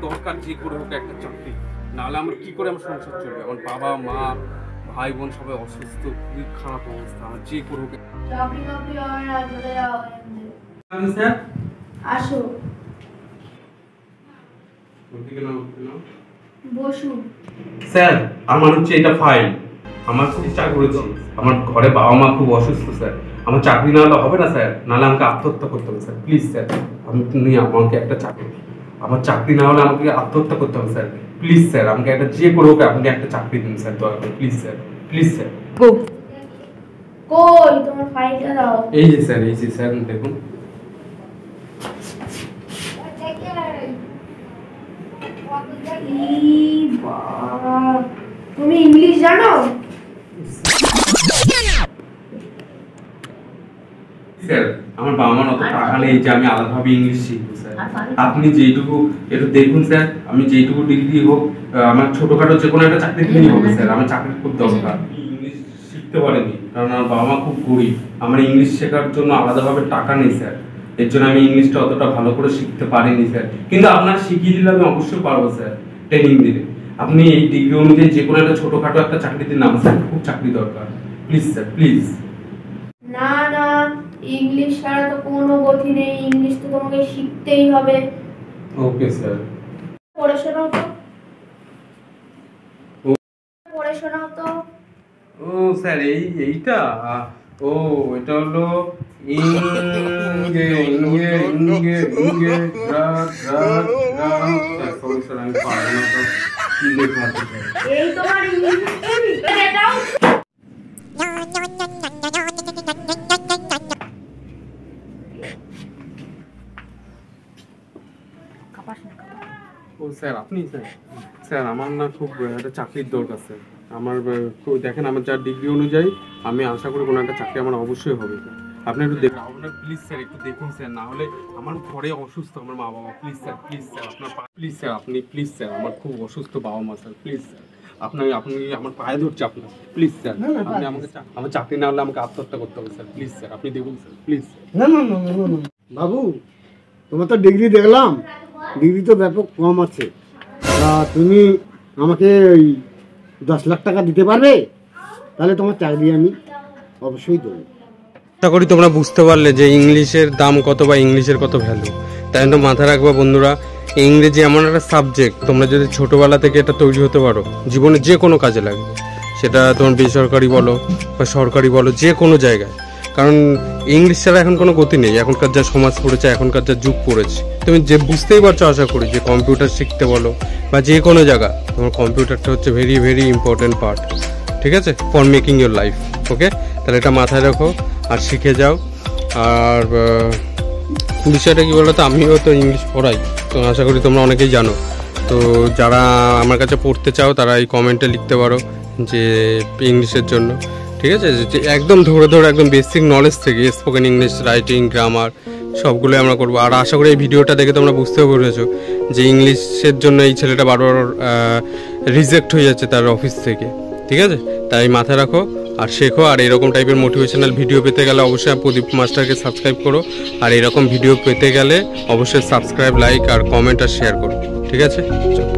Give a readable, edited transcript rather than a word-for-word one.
দরকার যে করে হোক একটা চাকরি, নাহলে আমার কি করে আমার সংসার চলবে। আমার বাবা মা ভাই বোন সবাই অসুস্থ, খুবই খারাপ অবস্থা, আমার যে করে হোক। স্যার আসো বসু। স্যার আমার হচ্ছে এটা ফাইল, আমার চেষ্টা করেছি, আমার ঘরে বাবা মা খুব অসুস্থ স্যার, আমার চাকরি না হলে হবে না স্যার, নাহলে আমাকে আত্মহত্যা করতে হবে স্যার। প্লিজ স্যার আপনি আমাকে একটা চাকরি, আমার চাকরি না হলে আমাকে আত্মহত্যা করতে হবে স্যার। প্লিজ স্যার আমাকে একটা যে করে হোক আপনি একটা চাকরি দিন স্যার, দয়া করে প্লিজ স্যার, প্লিজ স্যার। কই তোমার ফাইলটা দাও। এই যে স্যার, এই যে স্যার দেখুন। তুমি ইংলিশ জানো? স্যার আমার বাবা মার অত টাকা নেই যে আমি আলাদাভাবে ইংলিশ শিখবো স্যার। আপনি যেইটুকু একটু দেখুন স্যার, আমি যেইটুকু ডিগ্রি হোক আমার ছোটখাটো যে কোনো একটা চাকরি দিলেই হবে স্যার, আমার চাকরি খুব দরকার। ইংলিশ শিখতে পারেনি কারণ আমার বাবা মা খুব গরিব, আমার ইংলিশ শেখার জন্য আলাদাভাবে টাকা নেই স্যার, এর জন্য আমি ইংলিশটা অতটা ভালো করে শিখতে পারিনি স্যার। কিন্তু আপনার শিখিয়ে দিলে আমি অবশ্যই পারবো স্যার, ট্রেনিং দিলে। আপনি এই ডিগ্রি অনুযায়ী যে কোনো একটা ছোটখাটো একটা চাকরি দিন, আমার স্যার খুব চাকরি দরকার, প্লিজ স্যার প্লিজ। না না, ইংলিশ ছাড়া তো কোনো গতি নেই, ইংলিশ তো তোমাকে শিখতেই হবে। Okay sir. পড়ে শোনাও তো, পড়ে শোনাও তো। ও স্যার এইটা ও এটা হলো আমি পারবো না তো কি লেখা আছে স্যার। এই তোমার ইংলিশ এটাও ও স্যার আপনি স্যার, স্যার আমার না খুব একটা চাকরির দরকার স্যার। আমার দেখেন আমার যা ডিগ্রি অনুযায়ী আমি আশা করি কোনো একটা চাকরি আমার অবশ্যই হবে স্যার। আপনি একটু দেখুন, আপনার প্লিজ স্যার একটু দেখুন স্যার, না হলে আমার ঘরে অসুস্থ আমার মা বাবা। প্লিজ স্যার, প্লিজ স্যার আপনার প্লিজ স্যার আপনি প্লিজ স্যার, আমার খুব অসুস্থ বাবা মা স্যার, প্লিজ স্যার আপনি আমার পায়ে ধরছে আপনার, প্লিজ স্যার আপনি আমাকে আমার চাকরি না হলে আমাকে আত্মহত্যা করতে হবে স্যার, প্লিজ স্যার আপনি দেখুন স্যার প্লিজ। না না না না না বাবু, তোমার তো ডিগ্রি দেখলাম, ডিগ্রি তো ব্যাপক কম আছে, তুমি আমাকে ওই 10 লাখ টাকা দিতে পারবে? তাহলে তোমার চাকরি আমি অবশ্যই দেবো। আশা করি তোমরা বুঝতে পারলে যে ইংলিশের দাম কত বা ইংলিশের কত ভ্যালু। তাই জন্য মাথায় রাখবা বন্ধুরা, ইংরেজি এমন একটা সাবজেক্ট, তোমরা যদি ছোটোবেলা থেকে এটা তৈরি হতে পারো জীবনে যে কোনো কাজে লাগে, সেটা তোমার বেসরকারি বলো বা সরকারি বলো, যে কোনো জায়গায়। কারণ ইংলিশ ছাড়া এখন কোনো গতি নেই, এখনকার যা সমাজ পড়েছে, এখনকার যা যুগ পড়েছে। তুমি যে বুঝতেই পারছো আশা করি যে কম্পিউটার শিখতে বলো বা যে কোনো জায়গা, তোমার কম্পিউটারটা হচ্ছে ভেরি ভেরি ইম্পর্টেন্ট পার্ট, ঠিক আছে, ফর মেকিং ইউর লাইফ। ওকে, তাহলে এটা মাথায় রাখো আর শিখে যাও। আর বিষয়টা কী বলো তো, আমিও তো ইংলিশ পড়াই, তো আশা করি তোমরা অনেকেই জানো। তো যারা আমার কাছে পড়তে চাও তারা এই কমেন্টে লিখতে পারো যে ইংলিশের জন্য, ঠিক আছে, যে একদম ধরে ধরে একদম বেসিক নলেজ থেকে স্পোকেন ইংলিশ, রাইটিং, গ্রামার সবগুলোই আমরা করবো। আর আশা করি এই ভিডিওটা দেখে তোমরা বুঝতেও পেরেছো যে ইংলিশের জন্য এই ছেলেটা বারবার রিজেক্ট হয়ে যাচ্ছে তার অফিস থেকে, ঠিক আছে। তাই মাথায় রাখো আর শেখো। আর এরকম টাইপের মোটিভেশনাল ভিডিও পেতে গেলে অবশ্যই প্রদীপ মাস্টারকে সাবস্ক্রাইব করো। আর এরকম ভিডিও পেতে গেলে অবশ্যই সাবস্ক্রাইব, লাইক আর কমেন্ট আর শেয়ার করো, ঠিক আছে। চলো।